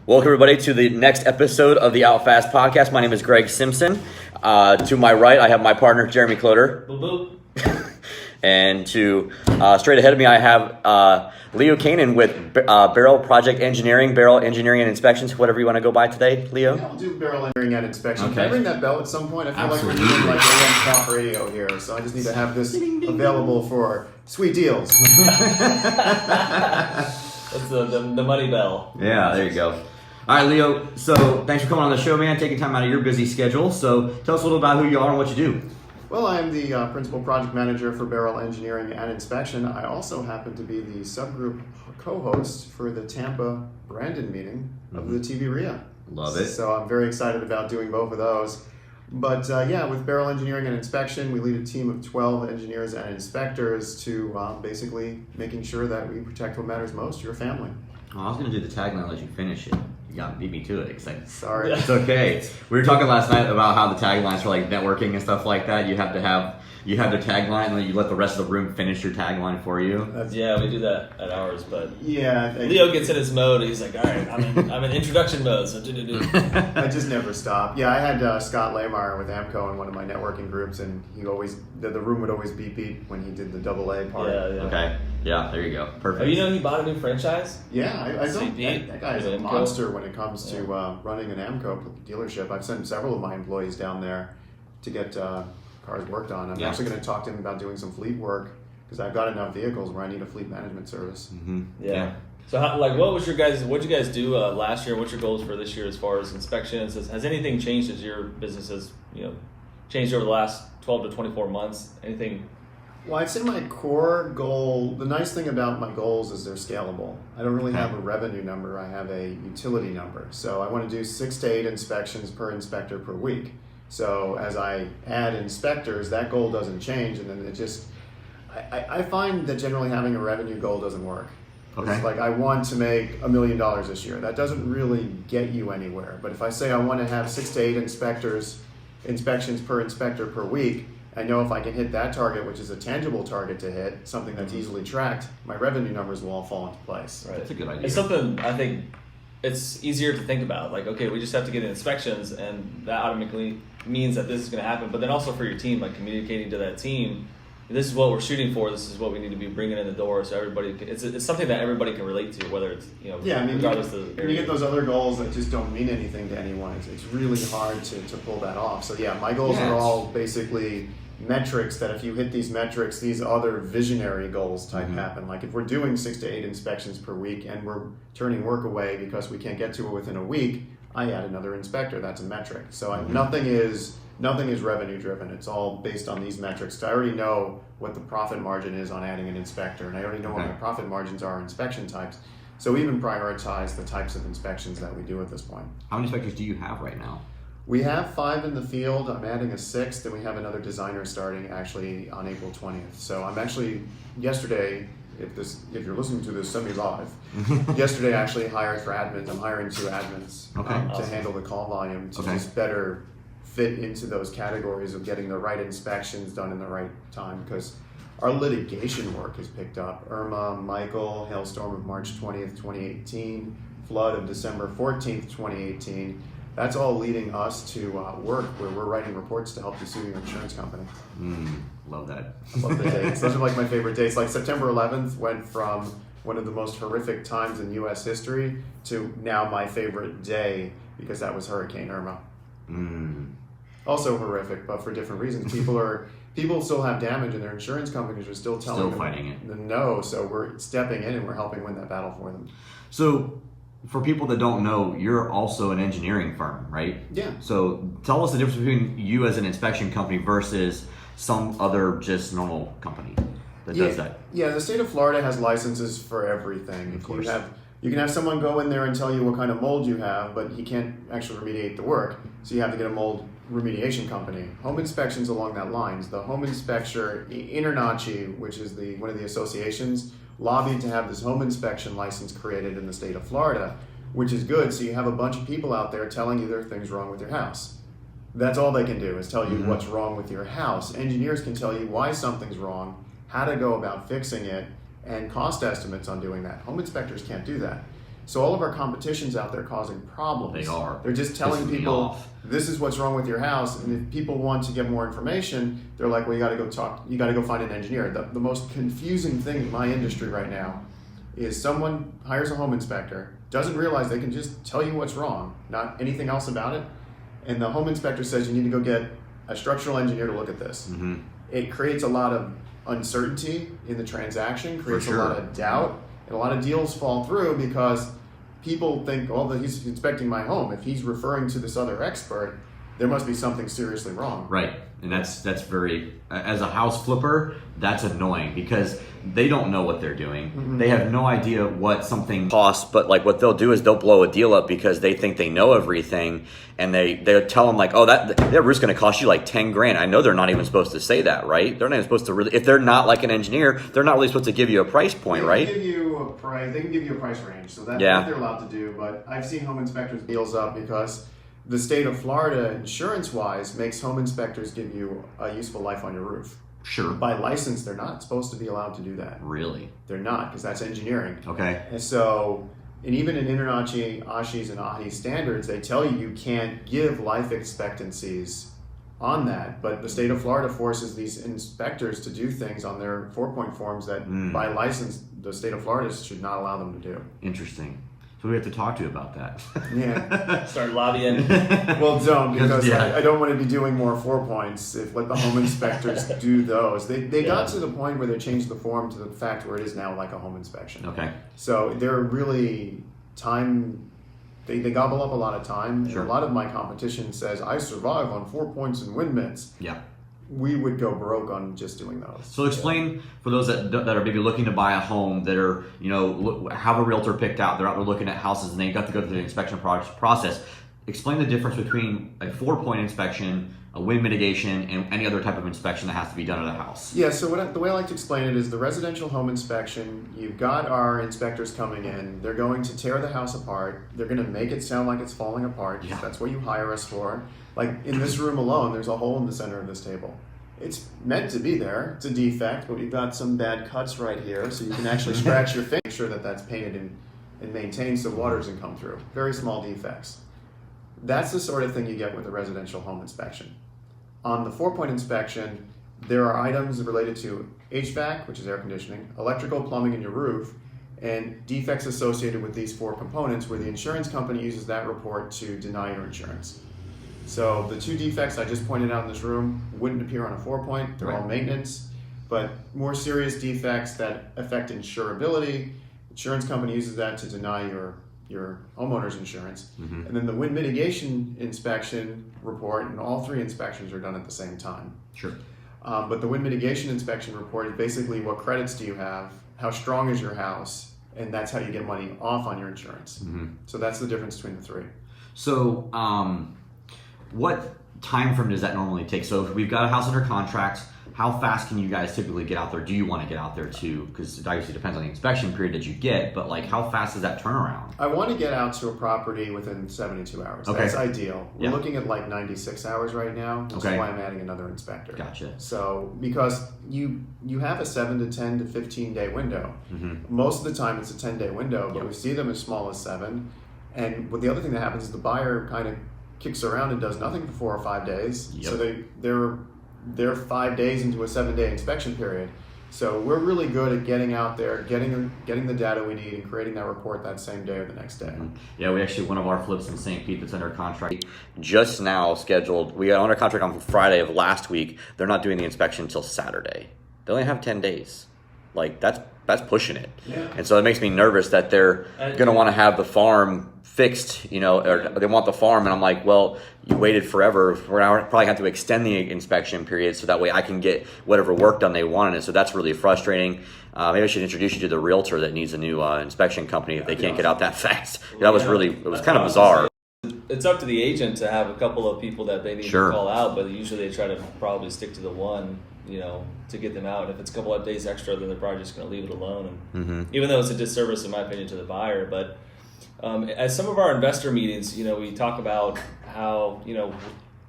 Welcome, everybody, to the next episode of the Out Fast podcast. My name is Greg Simpson. To my right, I have my partner, Jeremy Cloder. Boop, boop. And to straight ahead of me, I have Leo Canynn with Beryl Project Engineering, Beryl Engineering and Inspections, whatever you want to go by today, Leo. Yeah, I'll do Beryl Engineering and Inspection. Okay. Can I ring that bell at some point? I feel Absolutely. like we're doing like AM talk radio here, so I just need to have this available for sweet deals. That's the money bell. Yeah, there you go. All right, Leo, so thanks for coming on the show, man, taking time out of your busy schedule. So tell us a little about who you are and what you do. Well, I am the Principal Project Manager for Beryl Engineering and Inspection. I also happen to be the subgroup co-host for the Tampa Brandon meeting of the TV RIA. Love it. So I'm very excited about doing both of those. But with Beryl Engineering and Inspection, we lead a team of 12 engineers and inspectors to basically making sure that we protect what matters most, your family. Oh, I was going to do the tagline and let you finish it. You got beat me to it. Sorry. It's okay. We were talking last night about how the taglines for like networking and stuff like that. You have the tagline and then you let the rest of the room finish your tagline for you. Yeah, we do that at ours, but Yeah. Leo gets in his mode. He's like, all right, I'm in introduction mode, so I just never stop. Yeah, I had Scott Lamar with AMCO in one of my networking groups, and he always the room would always beep when he did the AA part. Yeah. Okay. Yeah, there you go. Perfect. Oh, you know he bought a new franchise? Yeah, I don't. CP? That guy is a With AMCO? monster when it comes to running an AMCO dealership. I've sent several of my employees down there to get cars worked on. I'm actually going to talk to him about doing some fleet work because I've got enough vehicles where I need a fleet management service. Mm-hmm. Yeah. So, what'd you guys do last year? What's your goals for this year as far as inspections? Has anything changed as your business has changed over the last 12 to 24 months? Anything? Well, I'd say my core goal, the nice thing about my goals is they're scalable. I don't really have a revenue number, I have a utility number. So I want to do 6 to 8 inspections per inspector per week. So as I add inspectors, that goal doesn't change, and then it just, I find that generally having a revenue goal doesn't work. Okay. It's like I want to make $1 million this year. That doesn't really get you anywhere. But if I say I want to have 6 to 8 inspections per inspector per week, I know if I can hit that target, which is a tangible target to hit, something that's easily tracked, my revenue numbers will all fall into place. Right. That's a good idea. It's something I think it's easier to think about. Like, okay, we just have to get inspections, and that automatically means that this is going to happen. But then also for your team, like communicating to that team, this is what we're shooting for. This is what we need to be bringing in the door, so everybody. It's something that everybody can relate to, whether it's regardless of the when you get those other goals that just don't mean anything to anyone, it's really hard to pull that off. So yeah, my goals are all basically metrics that if you hit these metrics, these other visionary goals type happen. Like if we're doing 6 to 8 inspections per week and we're turning work away because we can't get to it within a week, I add another inspector. That's a metric. So nothing is revenue driven. It's all based on these metrics. I already know what the profit margin is on adding an inspector, and I already know what my profit margins are on inspection types. So we even prioritize the types of inspections that we do at this point. How many inspectors do you have right now? We have 5 in the field. I'm adding a 6th, and we have another designer starting actually on April 20th. So I'm actually yesterday, if you're listening to this semi-live, yesterday I actually hired for admins. I'm hiring 2 admins to handle the call volume to just better fit into those categories of getting the right inspections done in the right time, because our litigation work has picked up. Irma, Michael, hailstorm of March 20th, 2018, flood of December 14th, 2018. That's all leading us to work where we're writing reports to help you sue your insurance company. Love that. I love the dates. Those are like my favorite dates. Like September 11th went from one of the most horrific times in U.S. history to now my favorite day because that was Hurricane Irma. Also horrific, but for different reasons. People still have damage, and their insurance companies are still telling them no. So we're stepping in and we're helping win that battle for them. So, for people that don't know, you're also an engineering firm, right? Yeah. So tell us the difference between you as an inspection company versus some other just normal company that does that. Yeah, the state of Florida has licenses for everything. Of course. You can have someone go in there and tell you what kind of mold you have, but he can't actually remediate the work. So you have to get a mold remediation company. Home inspections along that lines. The home inspector, INTERNACHI, which is one of the associations, lobbied to have this home inspection license created in the state of Florida, which is good. So you have a bunch of people out there telling you there are things wrong with your house. That's all they can do is tell you what's wrong with your house. Engineers can tell you why something's wrong, how to go about fixing it, and cost estimates on doing that. Home inspectors can't do that. So all of our competition's out there causing problems. They are. They're just telling Pissing me people, off. this is what's wrong with your house. And if people want to get more information, they're like, well, you got to go find an engineer. The most confusing thing in my industry right now is someone hires a home inspector, doesn't realize they can just tell you what's wrong, not anything else about it. And the home inspector says you need to go get a structural engineer to look at this. Mm-hmm. It creates a lot of uncertainty in the transaction, creates sure. a lot of doubt, and a lot of deals fall through because people think, oh, he's inspecting my home. If he's referring to this other expert, there must be something seriously wrong. Right. And that's very, as a house flipper, that's annoying because they don't know what they're doing. Mm-hmm. They have no idea what something costs, but like what they'll do is they'll blow a deal up because they think they know everything, and they'll tell them like, oh, that roof's going to cost you like 10 grand. I know they're not even supposed to say that, right? They're not even supposed to really, if they're not like an engineer, they're not really supposed to give you a price point, right? They can give you a price. They can give you a price range, so that's Yeah. what they're allowed to do. But I've seen home inspectors deals up because the state of Florida, insurance-wise, makes home inspectors give you a useful life on your roof. Sure. By license, they're not supposed to be allowed to do that. Really? They're not, because that's engineering. Okay. And so, and even in Internachi, ASHI's, and AHI standards, they tell you can't give life expectancies on that. But the state of Florida forces these inspectors to do things on their 4-point forms that, by license, the state of Florida should not allow them to do. Interesting. So we have to talk to you about that. Yeah. Start lobbying. Well, don't, because Yeah. I don't want to be doing more 4-points. Let the home inspectors do those. They got to the point where they changed the form to the fact where it is now like a home inspection. Okay. So they're really they gobble up a lot of time. Sure. And a lot of my competition says, I survive on 4 points and win mints. Yeah. We would go broke on just doing those. So explain for those that are maybe looking to buy a home, that are, have a realtor picked out, they're out there looking at houses and they got to go through the inspection process. Explain the difference between a 4-point inspection, a wind mitigation, and any other type of inspection that has to be done at a house. Yeah, so the way I like to explain it is the residential home inspection, you've got our inspectors coming in, they're going to tear the house apart, they're going to make it sound like it's falling apart, Yeah. That's what you hire us for. Like in this room alone, there's a hole in the center of this table. It's meant to be there, it's a defect, but we've got some bad cuts right here, so you can actually scratch your finger, make sure that that's painted and maintained so water doesn't come through. Very small defects. That's the sort of thing you get with a residential home inspection. On the 4-point inspection, there are items related to HVAC, which is air conditioning, electrical, plumbing, and your roof, and defects associated with these 4 components where the insurance company uses that report to deny your insurance. So the 2 defects I just pointed out in this room wouldn't appear on a 4-point, they're all maintenance, but more serious defects that affect insurability, insurance company uses that to deny your homeowner's insurance. Mm-hmm. And then the wind mitigation inspection report, and all 3 inspections are done at the same time. Sure. But the wind mitigation inspection report is basically what credits do you have, how strong is your house, and that's how you get money off on your insurance. Mm-hmm. So that's the difference between the 3. So what time frame does that normally take? So if we've got a house under contract, how fast can you guys typically get out there? Do you want to get out there too? Because it obviously depends on the inspection period that you get, but like how fast is that turnaround? I want to get out to a property within 72 hours. Okay. That's ideal. We're Yeah. looking at like 96 hours right now, which Okay. is why I'm adding another inspector. Gotcha. So because you have a 7 to 10 to 15 day window. Mm-hmm. Most of the time it's a 10-day window, but Yep. we see them as small as 7. And what the other thing that happens is the buyer kind of kicks around and does nothing for 4 or 5 days. Yep. So they're 5 days into a 7-day inspection period. So we're really good at getting out there, getting the data we need, and creating that report that same day or the next day. Yeah, we actually, one of our flips in St. Pete that's under contract just now scheduled. We got under contract on Friday of last week. They're not doing the inspection until Saturday. They only have 10 days. Like that's pushing it. Yeah. And so it makes me nervous that they're going to want to have the farm fixed, or they want the farm. And I'm like, well, you waited forever. We're now probably have to extend the inspection period so that way I can get whatever work done they wanted. So that's really frustrating. Maybe I should introduce you to the realtor that needs a new inspection company if they can't get out that fast. That was it was kind of bizarre. It's up to the agent to have a couple of people that they need Sure. to call out, but usually they try to probably stick to the one, to get them out. And if it's a couple of days extra, then they're probably just going to leave it alone. And even though it's a disservice, in my opinion, to the buyer. But at some of our investor meetings, we talk about how,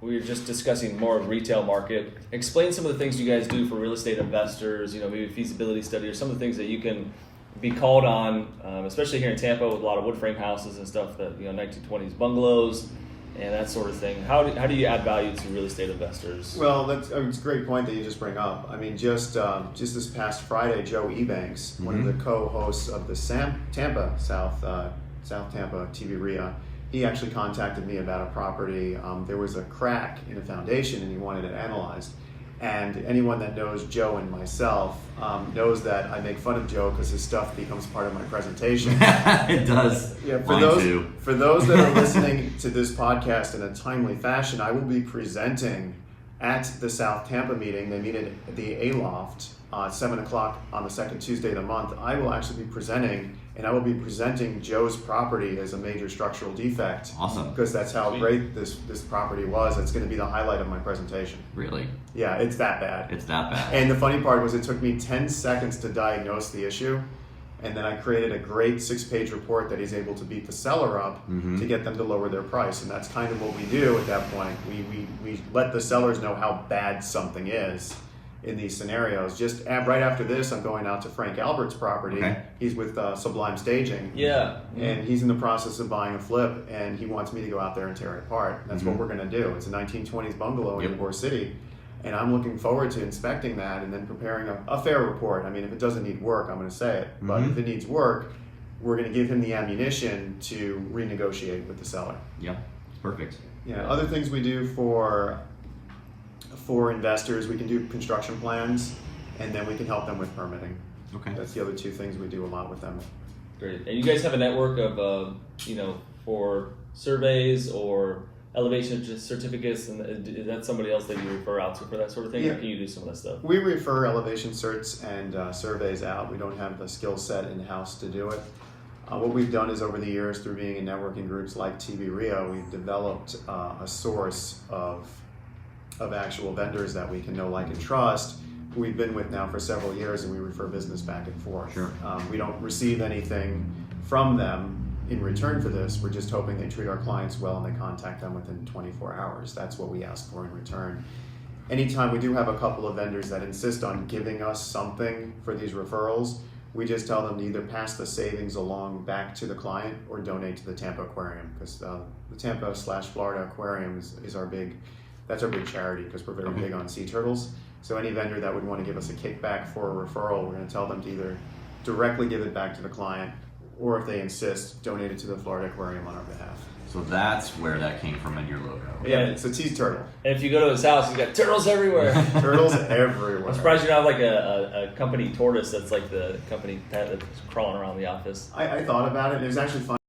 we were just discussing more of retail market. Explain some of the things you guys do for real estate investors, maybe a feasibility study or some of the things that you can be called on, especially here in Tampa with a lot of wood frame houses and stuff that 1920s bungalows and that sort of thing. How do you add value to real estate investors? Well, it's a great point that you just bring up. I mean, just this past Friday, Joe Ebanks, one of the co-hosts of the South Tampa TV RIA, he actually contacted me about a property. There was a crack in a foundation, and he wanted it analyzed. And anyone that knows Joe and myself knows that I make fun of Joe because his stuff becomes part of my presentation. It does. Yeah, Mine for those that are listening to this podcast in a timely fashion, I will be presenting at the South Tampa meeting. They meet at the A-Loft at 7 o'clock on the second Tuesday of the month. I will actually be presenting, and I will be presenting Joe's property as a major structural defect. Awesome. Because that's how great this property was. It's going to be the highlight of my presentation. Really? Yeah, it's that bad. It's that bad. And the funny part was it took me 10 seconds to diagnose the issue, and then I created a great 6-page report that he's able to beat the seller up to get them to lower their price. And that's kind of what we do at that point. We let the sellers know how bad something is in these scenarios. Just right after this, I'm going out to Frank Albert's property. Okay. He's with Sublime Staging. Yeah. And he's in the process of buying a flip, and he wants me to go out there and tear it apart. That's what we're going to do. It's a 1920s bungalow in Ybor City, and I'm looking forward to inspecting that and then preparing a fair report. I mean, if it doesn't need work, I'm going to say it. But if it needs work, we're going to give him the ammunition to renegotiate with the seller. Yep. Perfect. Yeah. Other things we do for investors, we can do construction plans, and then we can help them with permitting. Okay. That's the other two things we do a lot with them. Great. And you guys have a network of, for surveys or elevation certificates, and is that somebody else that you refer out to for that sort of thing? Yeah. Or can you do some of that stuff? We refer elevation certs and surveys out. We don't have the skill set in-house to do it. What we've done is over the years, through being in networking groups like TV RIA, we've developed a source of actual vendors that we can know, like, and trust, who we've been with now for several years, and we refer business back and forth. Sure. We don't receive anything from them in return for this. We're just hoping they treat our clients well and they contact them within 24 hours. That's what we ask for in return. Anytime we do have a couple of vendors that insist on giving us something for these referrals, we just tell them to either pass the savings along back to the client or donate to the Tampa Aquarium, because the Tampa/Florida Aquarium is our big charity, because we're very big on sea turtles. So any vendor that would want to give us a kickback for a referral, we're going to tell them to either directly give it back to the client, or if they insist, donate it to the Florida Aquarium on our behalf. So that's where that came from in your logo. Yeah, it's a sea turtle. And if you go to his house, he's got turtles everywhere. Turtles everywhere. I'm surprised you don't have like a company tortoise that's like the company pet that's crawling around the office. I thought about it. It was actually fun.